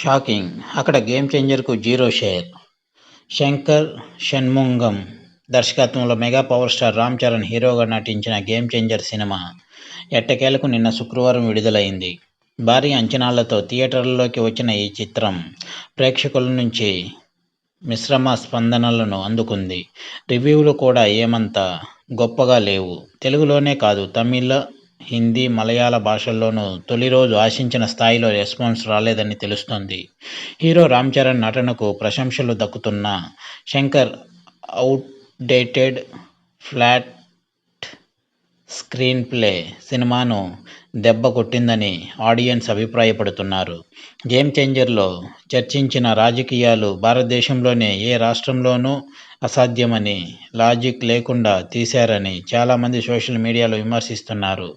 Shocking! అక్కడ game చేంజర్‌కు zero share. Shankar Shanmugam దర్శకత్వంలో mega power star Ram Charan హీరోగా నటించిన గేమ్ చేంజర్ సినిమా ఎట్టకేలకు నిన్న శుక్రవారం విడుదలైంది. భారీ అంచనాలతో థియేటర్లలోకి వచ్చిన ఈ చిత్రం ప్రేక్షకుల నుంచి మిశ్రమ స్పందనలను అందుకుంది. రివ్యూలు కూడా ఏమంత గొప్పగా లేవు. తెలుగులోనే కాదు, తమిళ, హిందీ, మలయాళ భాషల్లోనూ తొలి రోజు ఆశించిన స్థాయిలో రెస్పాన్స్ రాలేదని తెలుస్తోంది. హీరో రామ్ చరణ్ నటనకు ప్రశంసలు దక్కుతున్నా Shankar outdated, flat screenplay సినిమాను దెబ్బ కొట్టిందని ఆడియన్స్ అభిప్రాయపడుతున్నారు. గేమ్ చేంజర్లో చర్చించిన రాజకీయాలు భారతదేశంలోనే ఏ రాష్ట్రంలోనూ అసాధ్యమని, లాజిక్ లేకుండా తీశారని చాలామంది సోషల్ మీడియాలో విమర్శిస్తున్నారు.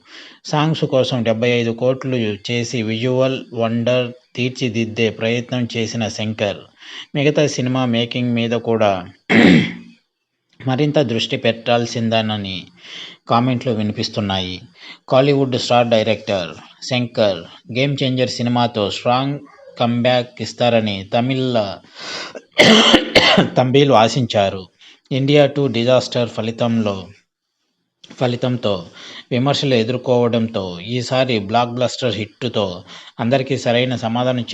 సాంగ్స్ కోసం 75 కోట్లు చేసి విజువల్ వండర్ తీర్చిదిద్దే ప్రయత్నం చేసిన శంకర్, మిగతా సినిమా మేకింగ్ మీద కూడా మరింత దృష్టి పెట్టాల్సిందేనని కామెంట్లు వినిపిస్తున్నాయి. Kollywood star director Shankar game changer సినిమాతో స్ట్రాంగ్ కమ్బ్యాక్ ఇస్తారని తంబిలు ఆశించారు. ఇండియా 2 డిజాస్టర్ ఫలితంతో విమర్శలు ఎదుర్కోవడంతో ఈసారి బ్లాక్ బస్టర్ హిట్తో అందరికీ సరైన సమాధానం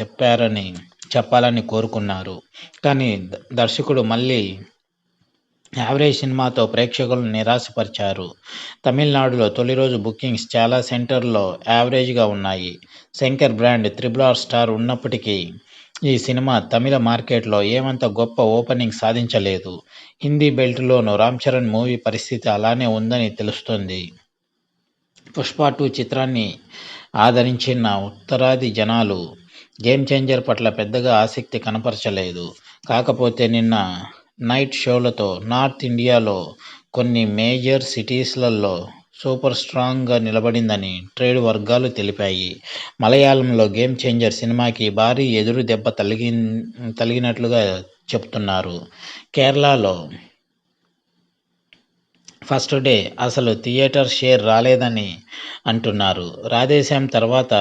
చెప్పాలని కోరుకున్నారు. కానీ దర్శకుడు మళ్లీ యావరేజ్ సినిమాతో ప్రేక్షకులను నిరాశపరిచారు. తమిళనాడులో తొలి రోజు బుకింగ్స్ చాలా సెంటర్లలో యావరేజ్గా ఉన్నాయి. శంకర్ బ్రాండ్ RRR స్టార్ ఉన్నప్పటికీ ఈ సినిమా తమిళ మార్కెట్లో ఏమంత గొప్ప ఓపెనింగ్ సాధించలేదు. హిందీ బెల్ట్లోనూ రామ్ చరణ్ మూవీ పరిస్థితి అలానే ఉందని తెలుస్తోంది. పుష్ప 2 చిత్రాన్ని ఆదరించిన ఉత్తరాది జనాలు గేమ్ చేంజర్ పట్ల పెద్దగా ఆసక్తి కనపరచలేదు. కాకపోతే నిన్న నైట్ షోలతో నార్త్ ఇండియాలో కొన్ని మేజర్ సిటీస్లలో సూపర్ స్ట్రాంగ్గా నిలబడిందని ట్రేడ్ వర్గాలు తెలిపాయి. మలయాళంలో గేమ్ చేంజర్ సినిమాకి భారీ ఎదురు దెబ్బ తగిలినట్లుగా చెబుతున్నారు. కేరళలో ఫస్ట్ డే అసలు థియేటర్ షేర్ రాలేదని అంటున్నారు. రాధేశ్యామ్ తర్వాత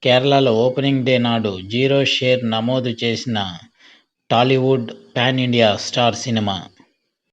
కేరళలో ఓపెనింగ్ డే నాడు జీరో షేర్ నమోదు చేసిన Tollywood pan India star cinema.